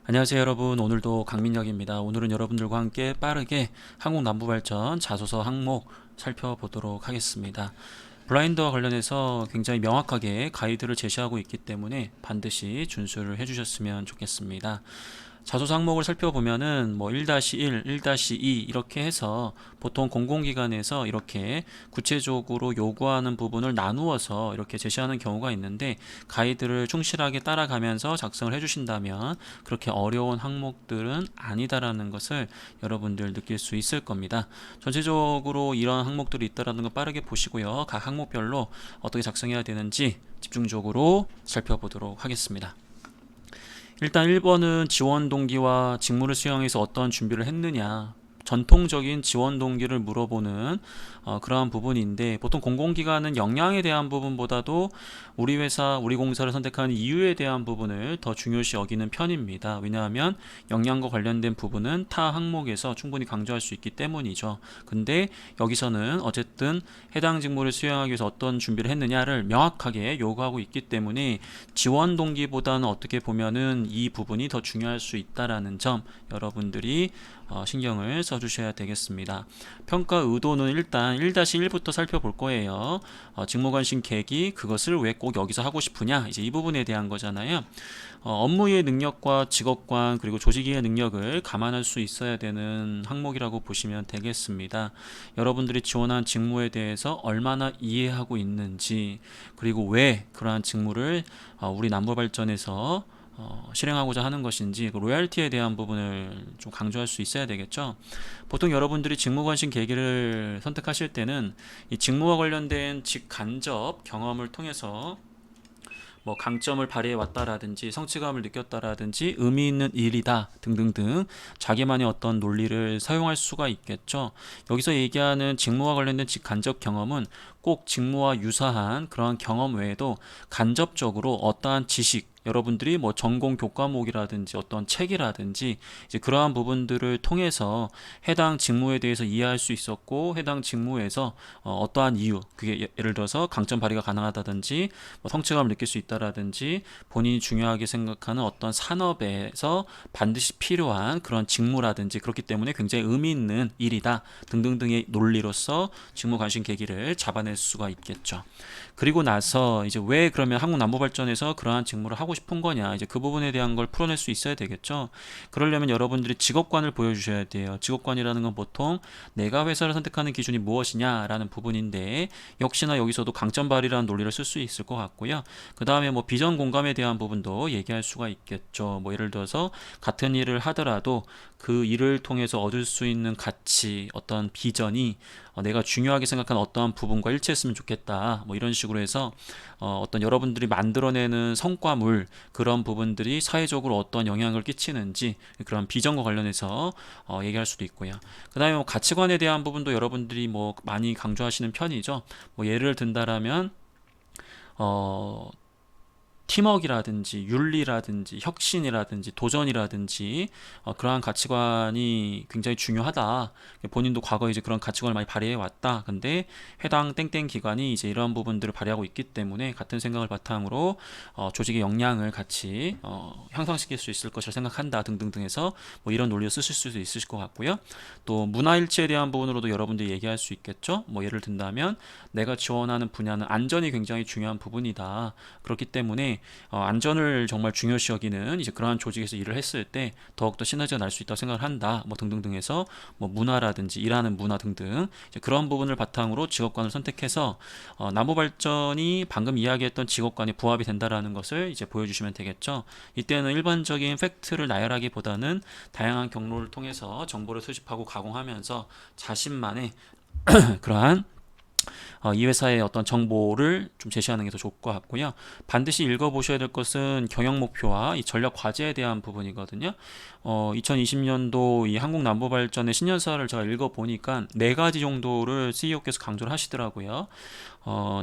안녕하세요 여러분, 오늘도 강민혁입니다. 오늘은 여러분들과 함께 빠르게 한국남부발전 자소서 항목 살펴보도록 하겠습니다. 블라인드와 관련해서 굉장히 명확하게 가이드를 제시하고 있기 때문에 반드시 준수를 해주셨으면 좋겠습니다. 자소서 항목을 살펴보면은 뭐 1-1, 1-2 이렇게 해서 보통 공공기관에서 이렇게 구체적으로 요구하는 부분을 나누어서 이렇게 제시하는 경우가 있는데, 가이드를 충실하게 따라가면서 작성을 해주신다면 그렇게 어려운 항목들은 아니다라는 것을 여러분들 느낄 수 있을 겁니다. 전체적으로 이런 항목들이 있다라는 거 빠르게 보시고요. 각 항목별로 어떻게 작성해야 되는지 집중적으로 살펴보도록 하겠습니다. 일단 1번은 지원 동기와 직무를 수행해서 어떤 준비를 했느냐, 전통적인 지원 동기를 물어보는 그러한 부분인데, 보통 공공기관은 역량에 대한 부분보다도 우리 회사, 우리 공사를 선택한 이유에 대한 부분을 더 중요시 여기는 편입니다. 왜냐하면 역량과 관련된 부분은 타 항목에서 충분히 강조할 수 있기 때문이죠. 근데 여기서는 어쨌든 해당 직무를 수행하기 위해서 어떤 준비를 했느냐를 명확하게 요구하고 있기 때문에 지원 동기보다는 어떻게 보면은 이 부분이 더 중요할 수 있다라는 점 여러분들이 신경을 써주셔야 되겠습니다. 평가 의도는 일단 1-1부터 살펴볼 거예요. 직무관심 계기, 그것을 왜 꼭 여기서 하고 싶으냐, 이제 이 부분에 대한 거잖아요. 업무의 능력과 직업관 그리고 조직의 능력을 감안할 수 있어야 되는 항목이라고 보시면 되겠습니다. 여러분들이 지원한 직무에 대해서 얼마나 이해하고 있는지, 그리고 왜 그러한 직무를 우리 남부발전에서 실행하고자 하는 것인지, 그 로열티에 대한 부분을 좀 강조할 수 있어야 되겠죠. 보통 여러분들이 직무관심 계기를 선택하실 때는 이 직무와 관련된 직간접 경험을 통해서 뭐 강점을 발휘해 왔다라든지 성취감을 느꼈다라든지 의미 있는 일이다 등등등 자기만의 어떤 논리를 사용할 수가 있겠죠. 여기서 얘기하는 직무와 관련된 직간접 경험은 꼭 직무와 유사한 그러한 경험 외에도 간접적으로 어떠한 지식, 여러분들이 뭐 전공 교과목이라든지 어떤 책이라든지 이제 그러한 부분들을 통해서 해당 직무에 대해서 이해할 수 있었고, 해당 직무에서 어떠한 이유, 그게 예를 들어서 강점 발휘가 가능하다든지 뭐 성취감을 느낄 수 있다라든지 본인이 중요하게 생각하는 어떤 산업에서 반드시 필요한 그런 직무라든지, 그렇기 때문에 굉장히 의미 있는 일이다 등등등의 논리로서 직무 관심 계기를 잡아낼 수가 있겠죠. 그리고 나서 이제 왜 그러면 한국남부발전에서 그러한 직무를 하고 싶은 거냐, 이제 그 부분에 대한 걸 풀어낼 수 있어야 되겠죠. 그러려면 여러분들이 직업관을 보여주셔야 돼요. 직업관이라는 건 보통 내가 회사를 선택하는 기준이 무엇이냐라는 부분인데, 역시나 여기서도 강점 발휘라는 논리를 쓸 수 있을 것 같고요. 그 다음에 뭐 비전 공감에 대한 부분도 얘기할 수가 있겠죠. 뭐 예를 들어서 같은 일을 하더라도 그 일을 통해서 얻을 수 있는 가치, 어떤 비전이 내가 중요하게 생각하는 어떠한 부분과 일치했으면 좋겠다, 뭐 이런 식으로 해서 어떤 여러분들이 만들어내는 성과물, 그런 부분들이 사회적으로 어떤 영향을 끼치는지 그런 비전과 관련해서 얘기할 수도 있고요. 그 다음에 뭐 가치관에 대한 부분도 여러분들이 뭐 많이 강조하시는 편이죠. 뭐 예를 든다라면 어, 팀워크라든지 윤리라든지 혁신이라든지 도전이라든지 그러한 가치관이 굉장히 중요하다. 본인도 과거에 이제 그런 가치관을 많이 발휘해 왔다. 근데 해당 땡땡 기관이 이제 이러한 부분들을 발휘하고 있기 때문에 같은 생각을 바탕으로 조직의 역량을 같이 향상시킬 수 있을 것이라 생각한다 등등등 해서 뭐 이런 논리를 쓰실 수도 있으실 것 같고요. 또 문화일치에 대한 부분으로도 여러분들이 얘기할 수 있겠죠. 뭐 예를 든다면 내가 지원하는 분야는 안전이 굉장히 중요한 부분이다. 그렇기 때문에 안전을 정말 중요시 여기는 이제 그러한 조직에서 일을 했을 때 더욱더 시너지가 날 수 있다고 생각을 한다. 뭐 등등등 해서 뭐 문화라든지 일하는 문화 등등 이제 그런 부분을 바탕으로 직업관을 선택해서 나무발전이 방금 이야기했던 직업관에 부합이 된다라는 것을 이제 보여주시면 되겠죠. 이때는 일반적인 팩트를 나열하기보다는 다양한 경로를 통해서 정보를 수집하고 가공하면서 자신만의 그러한 이 회사의 어떤 정보를 좀 제시하는 게 더 좋을 것 같고요. 반드시 읽어보셔야 될 것은 경영 목표와 이 전략 과제에 대한 부분이거든요. 2020년도 이 한국남부발전의 신년사를 제가 읽어보니까 네 가지 정도를 CEO께서 강조를 하시더라고요.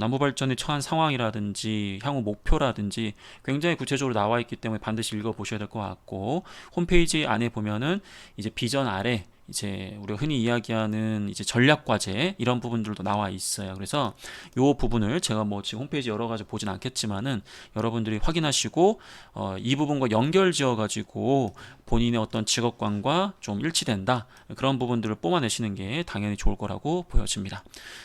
남부발전의 처한 상황이라든지 향후 목표라든지 굉장히 구체적으로 나와 있기 때문에 반드시 읽어보셔야 될 것 같고, 홈페이지 안에 보면은 이제 비전 아래 이제 우리가 흔히 이야기하는 이제 전략 과제 이런 부분들도 나와 있어요. 그래서 요 부분을 제가 뭐 지금 홈페이지 여러 가지 보진 않겠지만은 여러분들이 확인하시고 이 부분과 연결 지어 가지고 본인의 어떤 직업관과 좀 일치된다 그런 부분들을 뽑아내시는 게 당연히 좋을 거라고 보여집니다.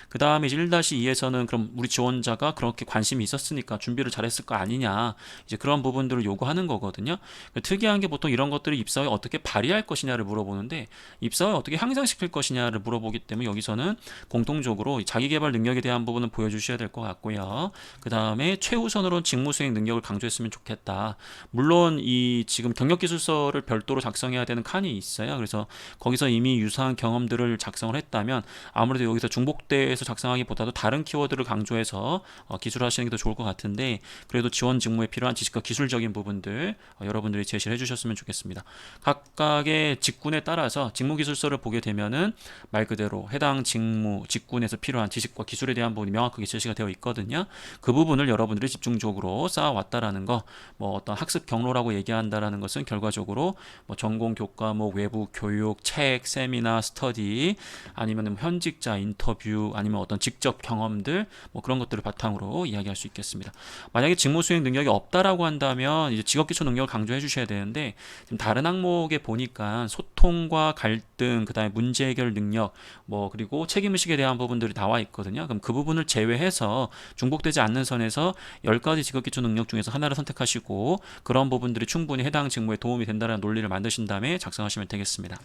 그 다음에 이제 1-2에서는 그럼 우리 지원자가 그렇게 관심이 있었으니까 준비를 잘했을 거 아니냐 이제 그런 부분들을 요구하는 거거든요. 특이한 게 보통 이런 것들을 입사에 어떻게 발휘할 것이냐를 물어보는데 입사에 어떻게 향상시킬 것이냐를 물어보기 때문에 여기서는 공통적으로 자기계발 능력에 대한 부분은 보여주셔야 될 것 같고요. 그 다음에 최우선으로 직무수행 능력을 강조했으면 좋겠다. 물론 이 지금 경력기술서를 별도로 작성해야 되는 칸이 있어요. 그래서 거기서 이미 유사한 경험들을 작성을 했다면 아무래도 여기서 중복돼서 작성하기보다도 다른 키워드를 강조해서 기술하시는 게 더 좋을 것 같은데 그래도 지원 직무에 필요한 지식과 기술적인 부분들 여러분들이 제시를 해주셨으면 좋겠습니다. 각각의 직군에 따라서 직무기술서를 보게 되면은 말 그대로 해당 직무, 직군에서 필요한 지식과 기술에 대한 부분이 명확하게 제시가 되어 있거든요. 그 부분을 여러분들이 집중적으로 쌓아왔다라는 거, 뭐 어떤 학습 경로라고 얘기한다라는 것은 결과적으로 뭐 전공 교과목, 외부 교육, 책, 세미나, 스터디, 아니면 현직자 인터뷰, 아니면 어떤 직접 경험들, 뭐 그런 것들을 바탕으로 이야기할 수 있겠습니다. 만약에 직무 수행 능력이 없다라고 한다면 이제 직업 기초 능력을 강조해 주셔야 되는데 지금 다른 항목에 보니까 소통과 갈등, 그다음에 문제 해결 능력, 뭐 그리고 책임 의식에 대한 부분들이 나와 있거든요. 그럼 그 부분을 제외해서 중복되지 않는 선에서 10가지 직업 기초 능력 중에서 하나를 선택하시고 그런 부분들이 충분히 해당 직무에 도움이 된다는 논리를 만드신 다음에 작성하시면 되겠습니다.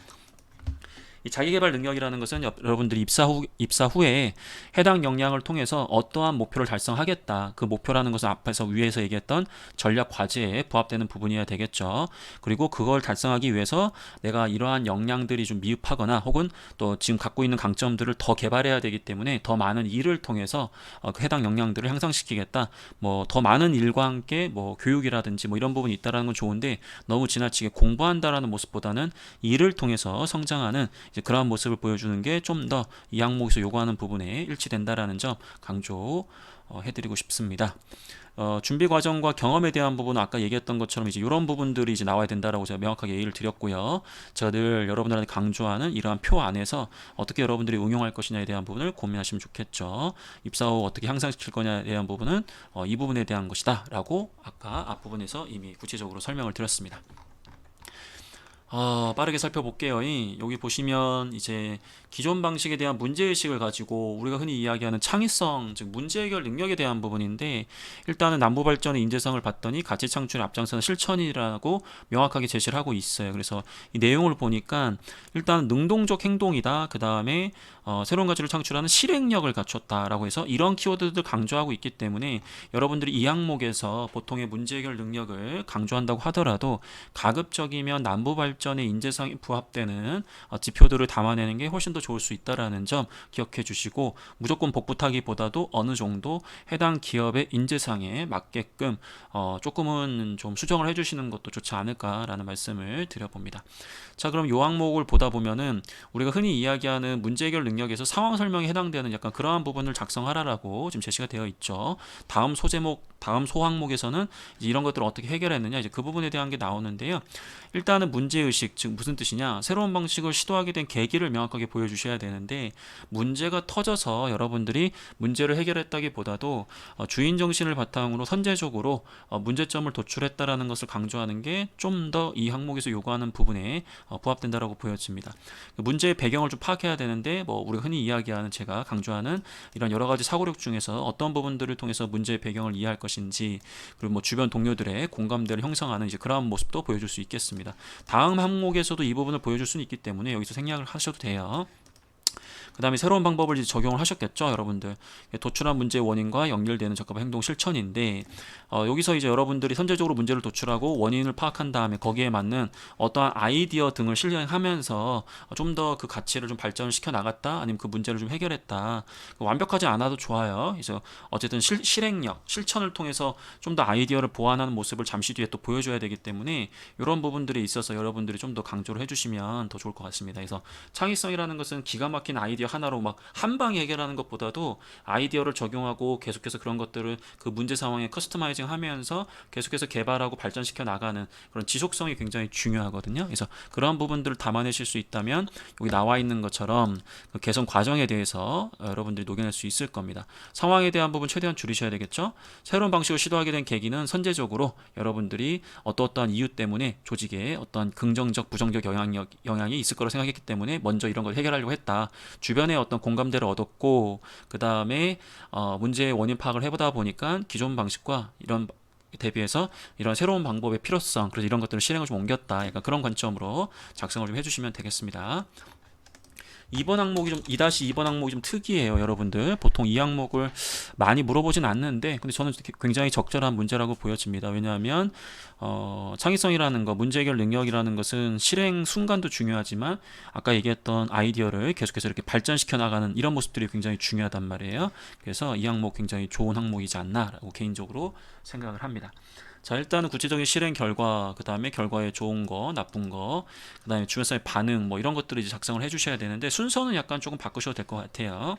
이 자기계발 능력이라는 것은 여러분들이 입사 후에 해당 역량을 통해서 어떠한 목표를 달성하겠다. 그 목표라는 것은 앞에서 위에서 얘기했던 전략 과제에 부합되는 부분이어야 되겠죠. 그리고 그걸 달성하기 위해서 내가 이러한 역량들이 좀 미흡하거나 혹은 또 지금 갖고 있는 강점들을 더 개발해야 되기 때문에 더 많은 일을 통해서 그 해당 역량들을 향상시키겠다. 뭐 더 많은 일과 함께 뭐 교육이라든지 뭐 이런 부분이 있다라는 건 좋은데 너무 지나치게 공부한다라는 모습보다는 일을 통해서 성장하는 이제 그러한 모습을 보여주는 게 좀 더 이 항목에서 요구하는 부분에 일치된다라는 점 강조 해드리고 싶습니다. 준비 과정과 경험에 대한 부분은 아까 얘기했던 것처럼 이제 이런 부분들이 이제 나와야 된다라고 제가 명확하게 얘기를 드렸고요. 제가 늘 여러분들한테 강조하는 이러한 표 안에서 어떻게 여러분들이 응용할 것이냐에 대한 부분을 고민하시면 좋겠죠. 입사 후 어떻게 향상시킬 거냐에 대한 부분은 이 부분에 대한 것이다라고 아까 앞부분에서 이미 구체적으로 설명을 드렸습니다. 빠르게 살펴볼게요. 여기 보시면 이제 기존 방식에 대한 문제의식을 가지고 우리가 흔히 이야기하는 창의성, 즉 문제 해결 능력에 대한 부분인데 일단은 남부 발전의 인재상을 봤더니 가치 창출에 앞장서는 실천이라고 명확하게 제시를 하고 있어요. 그래서 이 내용을 보니까 일단 능동적 행동이다. 그 다음에 새로운 가치를 창출하는 실행력을 갖췄다라고 해서 이런 키워드들 강조하고 있기 때문에 여러분들이 이 항목에서 보통의 문제 해결 능력을 강조한다고 하더라도 가급적이면 남부 발전의 인재상에 부합되는 지표들을 담아내는 게 훨씬 더 좋을 수 있다라는 점 기억해 주시고 무조건 복붙하기보다도 어느 정도 해당 기업의 인재상에 맞게끔 조금은 좀 수정을 해주시는 것도 좋지 않을까라는 말씀을 드려봅니다. 자, 그럼 요 항목을 보다 보면은 우리가 흔히 이야기하는 문제 해결 능력에서 상황 설명에 해당되는 약간 그러한 부분을 작성하라라고 지금 제시가 되어 있죠. 다음 소제목, 다음 소항목에서는 이제 이런 것들을 어떻게 해결했느냐 이제 그 부분에 대한 게 나오는데요. 일단은 문제의식, 즉 무슨 뜻이냐, 새로운 방식을 시도하게 된 계기를 명확하게 보여주셔야 되는데 문제가 터져서 여러분들이 문제를 해결했다기보다도 주인 정신을 바탕으로 선제적으로 문제점을 도출했다라는 것을 강조하는 게 좀 더 이 항목에서 요구하는 부분에 부합된다라고 보여집니다. 문제의 배경을 좀 파악해야 되는데 뭐 우리가 흔히 이야기하는 제가 강조하는 이런 여러 가지 사고력 중에서 어떤 부분들을 통해서 문제의 배경을 이해할 것인지 그리고 뭐 주변 동료들의 공감대를 형성하는 이제 그런 모습도 보여줄 수 있겠습니다. 다음 항목에서도 이 부분을 보여줄 수는 있기 때문에 여기서 생략을 하셔도 돼요. 그 다음에 새로운 방법을 이제 적용을 하셨겠죠, 여러분들. 도출한 문제의 원인과 연결되는 적합한 행동 실천인데 여기서 이제 여러분들이 선제적으로 문제를 도출하고 원인을 파악한 다음에 거기에 맞는 어떠한 아이디어 등을 실행하면서 좀 더 그 가치를 좀 발전을 시켜 나갔다, 아니면 그 문제를 좀 해결했다. 완벽하지 않아도 좋아요. 그래서 어쨌든 실행력, 실천을 통해서 좀 더 아이디어를 보완하는 모습을 잠시 뒤에 또 보여줘야 되기 때문에 이런 부분들에 있어서 여러분들이 좀 더 강조를 해주시면 더 좋을 것 같습니다. 그래서 창의성이라는 것은 기가 막힌 아이디어 아이디어 하나로 막 한 방에 해결하는 것보다도 아이디어를 적용하고 계속해서 그런 것들을 그 문제 상황에 커스터마이징 하면서 계속해서 개발하고 발전시켜 나가는 그런 지속성이 굉장히 중요하거든요. 그래서 그런 부분들을 담아내실 수 있다면 여기 나와 있는 것처럼 그 개선 과정에 대해서 여러분들이 녹여낼 수 있을 겁니다. 상황에 대한 부분 최대한 줄이셔야 되겠죠. 새로운 방식을 시도하게 된 계기는 선제적으로 여러분들이 어떠어떠한 이유 때문에 조직에 어떤 긍정적 부정적 영향이 있을 거라고 생각했기 때문에 먼저 이런 걸 해결하려고 했다. 주변에 어떤 공감대를 얻었고 그 다음에 문제의 원인 파악을 해보다 보니까 기존 방식과 이런 대비해서 이런 새로운 방법의 필요성, 그래서 이런 것들을 실행을 좀 옮겼다. 약간 그런 관점으로 작성을 좀 해주시면 되겠습니다. 2번 항목이 좀 2-2번 항목이 좀 특이해요, 여러분들. 보통 이 항목을 많이 물어보진 않는데, 근데 저는 굉장히 적절한 문제라고 보여집니다. 왜냐하면 창의성이라는 거, 문제 해결 능력이라는 것은 실행 순간도 중요하지만 아까 얘기했던 아이디어를 계속해서 이렇게 발전시켜 나가는 이런 모습들이 굉장히 중요하단 말이에요. 그래서 이 항목 굉장히 좋은 항목이지 않나라고 개인적으로 생각을 합니다. 자, 일단은 구체적인 실행 결과, 그 다음에 결과에 좋은 거, 나쁜 거, 그 다음에 주변 사람의 반응, 뭐 이런 것들을 이제 작성을 해주셔야 되는데 순서는 약간 조금 바꾸셔도 될 것 같아요.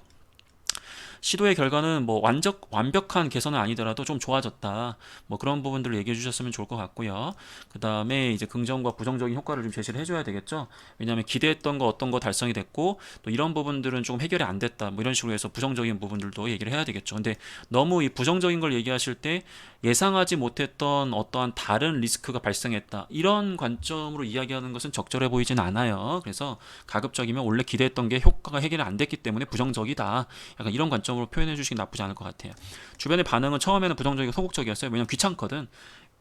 시도의 결과는 뭐 완벽한 개선은 아니더라도 좀 좋아졌다. 뭐 그런 부분들을 얘기해 주셨으면 좋을 것 같고요. 그 다음에 이제 긍정과 부정적인 효과를 좀 제시를 해줘야 되겠죠. 왜냐하면 기대했던 거 어떤 거 달성이 됐고 또 이런 부분들은 조금 해결이 안 됐다. 뭐 이런 식으로 해서 부정적인 부분들도 얘기를 해야 되겠죠. 근데 너무 이 부정적인 걸 얘기하실 때 예상하지 못했던 어떠한 다른 리스크가 발생했다. 이런 관점으로 이야기하는 것은 적절해 보이진 않아요. 그래서 가급적이면 원래 기대했던 게 효과가 해결이 안 됐기 때문에 부정적이다. 약간 이런 관점으로 표현해 주시기 나쁘지 않을 것 같아요. 주변의 반응은 처음에는 부정적이고 소극적이었어요. 왜냐면 귀찮거든.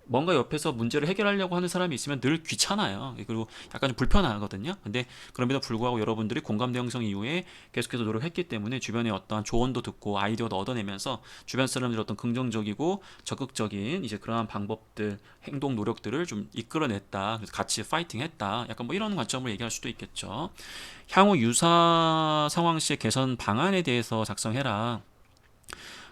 뭔가 옆에서 문제를 해결하려고 하는 사람이 있으면 늘 귀찮아요. 그리고 약간 좀 불편하거든요. 근데 그럼에도 불구하고 여러분들이 공감대 형성 이후에 계속해서 노력했기 때문에 주변에 어떠한 조언도 듣고 아이디어도 얻어내면서 주변 사람들의 어떤 긍정적이고 적극적인 이제 그러한 방법들, 행동 노력들을 좀 이끌어냈다. 그래서 같이 파이팅했다. 약간 뭐 이런 관점으로 얘기할 수도 있겠죠. 향후 유사 상황 시의 개선 방안에 대해서 작성해라.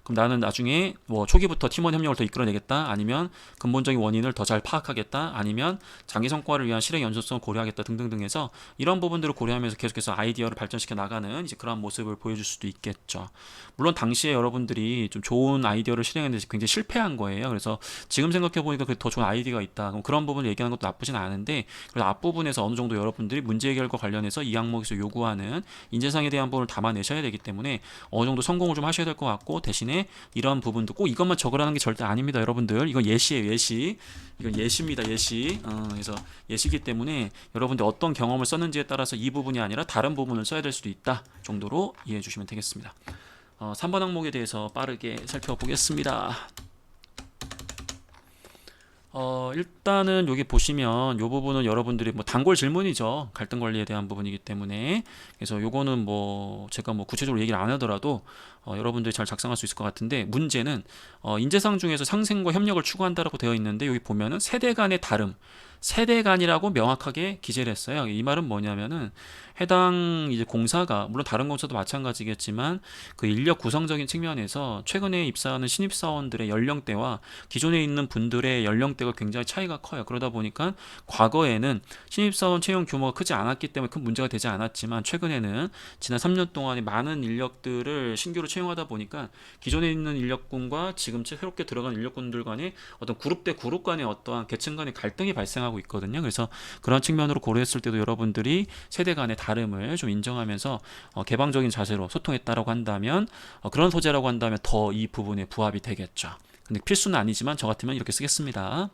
그럼 나는 나중에 뭐 초기부터 팀원 협력을 더 이끌어내겠다. 아니면 근본적인 원인을 더 잘 파악하겠다. 아니면 장기 성과를 위한 실행 연속성을 고려하겠다 등등등 해서 이런 부분들을 고려하면서 계속해서 아이디어를 발전시켜 나가는 이제 그런 모습을 보여줄 수도 있겠죠. 물론 당시에 여러분들이 좀 좋은 아이디어를 실행했는데 굉장히 실패한 거예요. 그래서 지금 생각해 보니까 더 좋은 아이디어가 있다. 그럼 그런 부분을 얘기하는 것도 나쁘진 않은데 그래서 앞부분에서 어느 정도 여러분들이 문제 해결과 관련해서 이 항목에서 요구하는 인재상에 대한 부분을 담아내셔야 되기 때문에 어느 정도 성공을 좀 하셔야 될 것 같고 대신에 이런 부분도 꼭 이것만 적으라는 게 절대 아닙니다, 여러분들. 이건 예시예요, 예시. 이건 예시입니다, 예시. 그래서 예시기 때문에 여러분들 어떤 경험을 썼는지에 따라서 이 부분이 아니라 다른 부분을 써야 될 수도 있다 정도로 이해해 주시면 되겠습니다. 3번 항목에 대해서 빠르게 살펴보겠습니다. 일단은 여기 보시면 요 부분은 여러분들이 뭐 단골 질문이죠. 갈등 관리에 대한 부분이기 때문에. 그래서 요거는 뭐 제가 뭐 구체적으로 얘기를 안 하더라도 여러분들이 잘 작성할 수 있을 것 같은데 문제는 인재상 중에서 상생과 협력을 추구한다라고 되어 있는데 여기 보면은 세대 간의 다름 세대 간이라고 명확하게 기재를 했어요. 이 말은 뭐냐면은 해당 이제 공사가 물론 다른 공사도 마찬가지겠지만 그 인력 구성적인 측면에서 최근에 입사하는 신입사원들의 연령대와 기존에 있는 분들의 연령대가 굉장히 차이가 커요. 그러다 보니까 과거에는 신입사원 채용 규모가 크지 않았기 때문에 큰 문제가 되지 않았지만 최근에는 지난 3년 동안에 많은 인력들을 신규로 채용하다 보니까 기존에 있는 인력군과 지금 새롭게 들어간 인력군들 간의 어떤 그룹 대 그룹 간의 어떠한 계층 간의 갈등이 발생하고 있거든요. 그래서 그런 측면으로 고려했을 때도 여러분들이 세대 간의 다름을 좀 인정하면서 개방적인 자세로 소통했다라고 한다면 그런 소재라고 한다면 더 이 부분에 부합이 되겠죠. 근데 필수는 아니지만 저 같으면 이렇게 쓰겠습니다.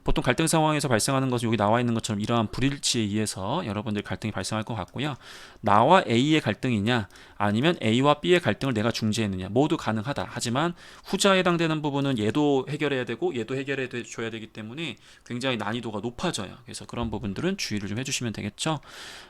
보통 갈등 상황에서 발생하는 것은 여기 나와 있는 것처럼 이러한 불일치에 의해서 여러분들 갈등이 발생할 것 같고요. 나와 A의 갈등이냐 아니면 A와 B의 갈등을 내가 중재했느냐 모두 가능하다. 하지만 후자에 해당되는 부분은 얘도 해결해야 되고 얘도 해결해 줘야 되기 때문에 굉장히 난이도가 높아져요. 그래서 그런 부분들은 주의를 좀 해주시면 되겠죠.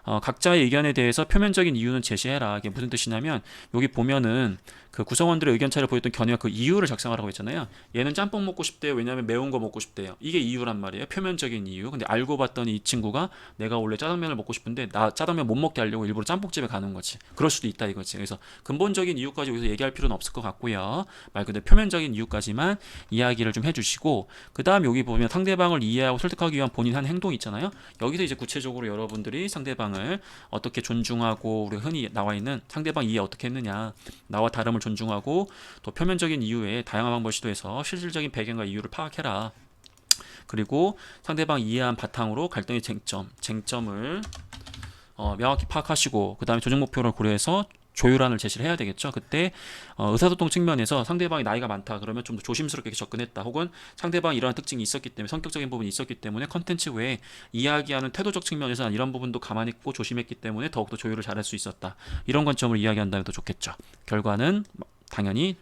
각자의 의견에 대해서 표면적인 이유는 제시해라. 이게 무슨 뜻이냐면 여기 보면은 그 구성원들의 의견 차이를 보였던 견해와 그 이유를 작성하라고 했잖아요. 얘는 짬뽕 먹고 싶대요. 왜냐하면 매운 거 먹고 싶대요. 이게 이유란 말이에요. 표면적인 이유. 근데 알고 봤더니 이 친구가 내가 원래 짜장면을 먹고 싶은데 나 짜장면 못 먹게 하려고 일부러 짬뽕집에 가는 거지. 그럴 수도 있다 이거지. 그래서 근본적인 이유까지 여기서 얘기할 필요는 없을 것 같고요. 말 그대로 표면적인 이유까지만 이야기를 좀 해주시고, 그 다음 여기 보면 상대방을 이해하고 설득하기 위한 본인 한 행동이 있잖아요. 여기서 이제 구체적으로 여러분들이 상대방을 어떻게 존중하고, 우리가 흔히 나와 있는 상대방 이해 어떻게 했느냐, 나와 다름을 존중하고 또 표면적인 이유에 다양한 방법을 시도해서 실질적인 배경과 이유를 파악해라. 그리고 상대방 이해한 바탕으로 갈등의 쟁점을 명확히 파악하시고, 그 다음에 조정 목표를 고려해서 조율안을 제시를 해야 되겠죠. 그때 의사소통 측면에서 상대방이 나이가 많다 그러면 좀 더 조심스럽게 접근했다, 혹은 상대방이 이러한 특징이 있었기 때문에, 성격적인 부분이 있었기 때문에 컨텐츠 외에 이야기하는 태도적 측면에서 이런 부분도 가만히 있고 조심했기 때문에 더욱더 조율을 잘할 수 있었다, 이런 관점을 이야기한다면 더 좋겠죠. 결과는 당연히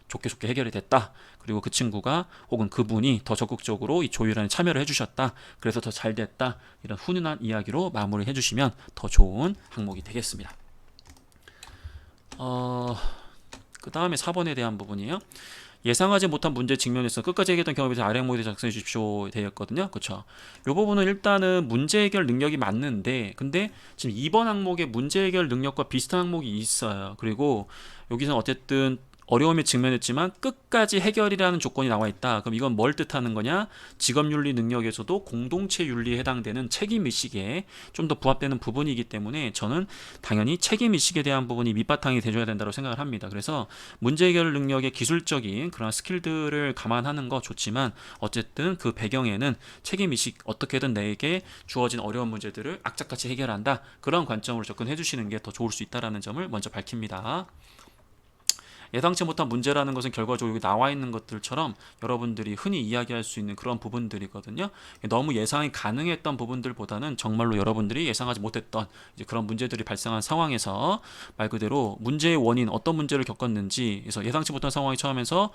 좋게 해결이 됐다. 그리고 그 친구가 혹은 그분이 더 적극적으로 이 조율안에 참여를 해주셨다. 그래서 더 잘 됐다. 이런 훈훈한 이야기로 마무리해 주시면 더 좋은 항목이 되겠습니다. 그 다음에 4번에 대한 부분이에요. 예상하지 못한 문제 직면에서 끝까지 해결했던 경험에 대해서 아래 항목에 작성해 주십시오 되었거든요. 그렇죠? 이 부분은 일단은 문제 해결 능력이 맞는데, 근데 지금 2번 항목에 문제 해결 능력과 비슷한 항목이 있어요. 그리고 여기서는 어쨌든 어려움에 직면했지만 끝까지 해결이라는 조건이 나와 있다. 그럼 이건 뭘 뜻하는 거냐? 직업윤리 능력에서도 공동체 윤리에 해당되는 책임의식에 좀 더 부합되는 부분이기 때문에 저는 당연히 책임의식에 대한 부분이 밑바탕이 돼줘야 된다고 생각을 합니다. 그래서 문제 해결 능력의 기술적인 그런 스킬들을 감안하는 거 좋지만, 어쨌든 그 배경에는 책임의식, 어떻게든 내게 주어진 어려운 문제들을 악착같이 해결한다, 그런 관점으로 접근해 주시는 게 더 좋을 수 있다는 점을 먼저 밝힙니다. 예상치 못한 문제라는 것은 결과적으로 여기 나와 있는 것들처럼 여러분들이 흔히 이야기할 수 있는 그런 부분들이거든요. 너무 예상이 가능했던 부분들보다는 정말로 여러분들이 예상하지 못했던 이제 그런 문제들이 발생한 상황에서 말 그대로 문제의 원인, 어떤 문제를 겪었는지, 그래서 예상치 못한 상황이 처음에서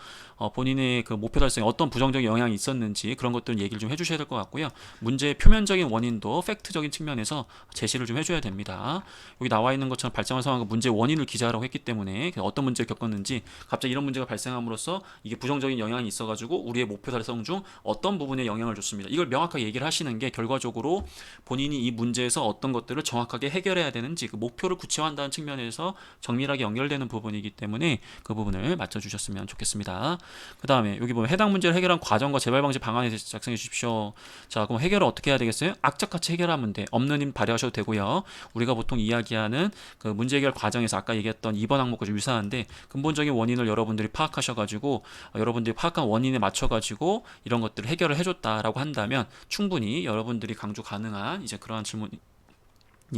본인의 그 목표 달성에 어떤 부정적인 영향이 있었는지 그런 것들 얘기를 좀 해주셔야 될 것 같고요. 문제의 표면적인 원인도 팩트적인 측면에서 제시를 좀 해줘야 됩니다. 여기 나와 있는 것처럼 발생한 상황과 문제의 원인을 기재하라고 했기 때문에 어떤 문제를 겪었는지, 갑자기 이런 문제가 발생함으로써 이게 부정적인 영향이 있어가지고 우리의 목표 달성 중 어떤 부분에 영향을 줬습니다, 이걸 명확하게 얘기를 하시는 게 결과적으로 본인이 이 문제에서 어떤 것들을 정확하게 해결해야 되는지 그 목표를 구체화한다는 측면에서 정밀하게 연결되는 부분이기 때문에 그 부분을 맞춰주셨으면 좋겠습니다. 그 다음에 여기 보면 해당 문제를 해결한 과정과 재발 방지 방안에 대해서 작성해 주십시오. 자, 그럼 해결을 어떻게 해야 되겠어요? 악착같이 해결하면 돼. 없는 힘 발휘하셔도 되고요. 우리가 보통 이야기하는 그 문제 해결 과정에서 아까 얘기했던 2번 항목과 좀 유사한데, 근본적인 원인을 여러분들이 파악하셔가지고 여러분들이 파악한 원인에 맞춰가지고 이런 것들을 해결을 해줬다라고 한다면 충분히 여러분들이 강조 가능한 이제 그러한 질문이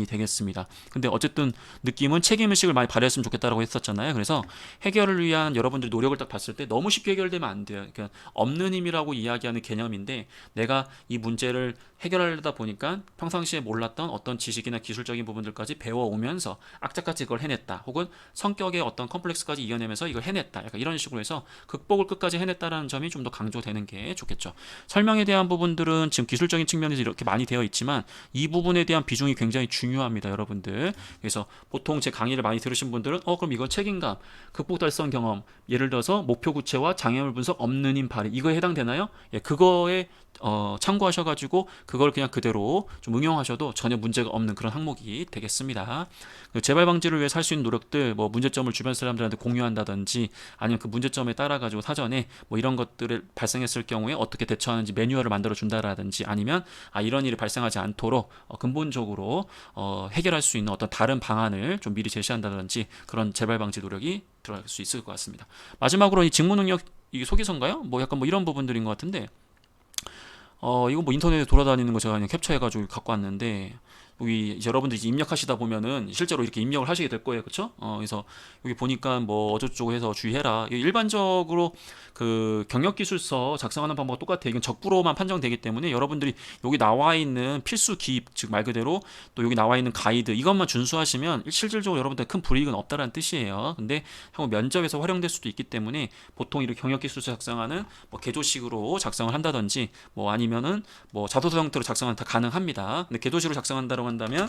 되겠습니다. 근데 어쨌든 느낌은 책임의식을 많이 발휘했으면 좋겠다라고 했었잖아요. 그래서 해결을 위한 여러분들의 노력을 딱 봤을 때 너무 쉽게 해결되면 안 돼요. 그러니까 없는 힘이라고 이야기하는 개념인데, 내가 이 문제를 해결하려다 보니까 평상시에 몰랐던 어떤 지식이나 기술적인 부분들까지 배워오면서 악착같이 이걸 해냈다, 혹은 성격의 어떤 컴플렉스까지 이겨내면서 이걸 해냈다, 약간 이런 식으로 해서 극복을 끝까지 해냈다라는 점이 좀 더 강조되는 게 좋겠죠. 설명에 대한 부분들은 지금 기술적인 측면에서 이렇게 많이 되어 있지만 이 부분에 대한 비중이 굉장히 중요합니다, 여러분들. 그래서 보통 제 강의를 많이 들으신 분들은 그럼 이건 책임감, 극복 달성 경험, 예를 들어서 목표 구체화, 장애물 분석, 없는 힘 발휘, 이거에 해당되나요? 예, 그거에 참고하셔가지고 그걸 그냥 그대로 좀 응용하셔도 전혀 문제가 없는 그런 항목이 되겠습니다. 재발 방지를 위해서 할 수 있는 노력들, 뭐 문제점을 주변 사람들한테 공유한다든지, 아니면 그 문제점에 따라 가지고 사전에 뭐 이런 것들을 발생했을 경우에 어떻게 대처하는지 매뉴얼을 만들어 준다라든지, 아니면 이런 일이 발생하지 않도록 근본적으로 해결할 수 있는 어떤 다른 방안을 좀 미리 제시한다든지, 그런 재발 방지 노력이 들어갈 수 있을 것 같습니다. 마지막으로 이 직무 능력, 이게 소개서인가요? 뭐 약간 뭐 이런 부분들인 것 같은데, 이거 뭐 인터넷에 돌아다니는 거 제가 그냥 캡처해가지고 갖고 왔는데, 여기 여러분들이 입력하시다 보면은 실제로 이렇게 입력을 하시게 될 거예요, 그렇죠? 그래서 여기 보니까 뭐 어쩌고저쩌고 해서 주의해라. 일반적으로 그 경력기술서 작성하는 방법과 똑같아요. 이건 적부로만 판정되기 때문에 여러분들이 여기 나와 있는 필수 기입, 즉 말 그대로 또 여기 나와 있는 가이드, 이것만 준수하시면 실질적으로 여러분들 큰 불이익은 없다라는 뜻이에요. 근데 향후 면접에서 활용될 수도 있기 때문에 보통 이렇게 경력기술서 작성하는 뭐 개조식으로 작성을 한다든지, 뭐 아니면은 뭐 자소서 형태로 작성은 다 가능합니다. 근데 개조식으로 작성한다고 한다면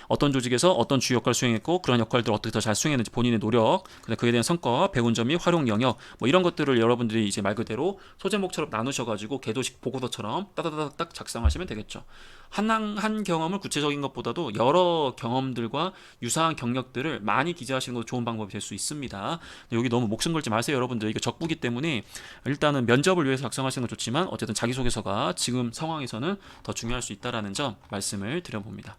어떤 조직에서 어떤 주요 역할을 수행했고 그런 역할들을 어떻게 더 잘 수행했는지 본인의 노력, 근데 그에 대한 성과, 배운 점이 활용 영역 뭐 이런 것들을 여러분들이 이제 말 그대로 소제목처럼 나누셔가지고 개도식 보고서처럼 따다다닥 작성하시면 되겠죠. 한 경험을 구체적인 것보다도 여러 경험들과 유사한 경력들을 많이 기재하시는 것도 좋은 방법이 될 수 있습니다. 여기 너무 목숨 걸지 마세요, 여러분들. 이게 적부기 때문에 일단은 면접을 위해서 작성하시는 건 좋지만 어쨌든 자기소개서가 지금 상황에서는 더 중요할 수 있다라는 점 말씀을 드려봅니다.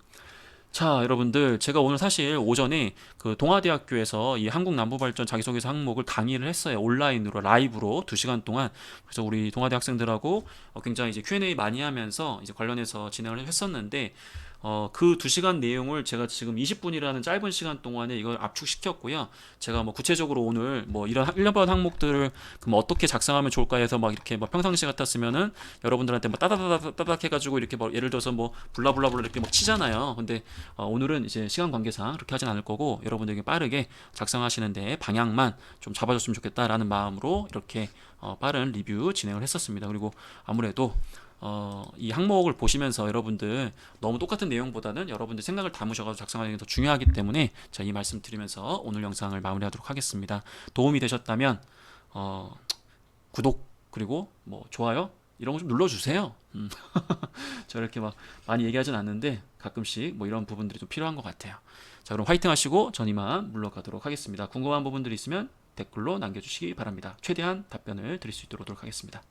자, 여러분들, 제가 오늘 사실 오전에 그 동아대학교에서 이 한국남부발전 자기소개서 항목을 강의를 했어요. 온라인으로, 라이브로 2시간 동안. 그래서 우리 동아대 학생들하고 굉장히 이제 Q&A 많이 하면서 이제 관련해서 진행을 했었는데, 그 2시간 내용을 제가 지금 20분이라는 짧은 시간 동안에 이걸 압축시켰고요. 제가 뭐 구체적으로 오늘 뭐 이런 1년 항목들을 그럼 어떻게 작성하면 좋을까 해서 막 이렇게 뭐 평상시 같았으면은 여러분들한테 뭐 따다다닥 해가지고 이렇게 뭐 예를 들어서 뭐 블라블라블라 이렇게 뭐 치잖아요. 근데 오늘은 이제 시간 관계상 그렇게 하진 않을 거고 여러분들에게 빠르게 작성하시는데 방향만 좀 잡아줬으면 좋겠다라는 마음으로 이렇게 빠른 리뷰 진행을 했었습니다. 그리고 아무래도 이 항목을 보시면서 여러분들 너무 똑같은 내용보다는 여러분들 생각을 담으셔서 작성하는 게 더 중요하기 때문에 자, 이 말씀 드리면서 오늘 영상을 마무리하도록 하겠습니다. 도움이 되셨다면 구독 그리고 뭐 좋아요 이런 거 좀 눌러주세요. 저 이렇게 막 많이 얘기하진 않는데 가끔씩 뭐 이런 부분들이 좀 필요한 것 같아요. 자, 그럼 화이팅 하시고 전 이만 물러가도록 하겠습니다. 궁금한 부분들이 있으면 댓글로 남겨주시기 바랍니다. 최대한 답변을 드릴 수 있도록 하겠습니다.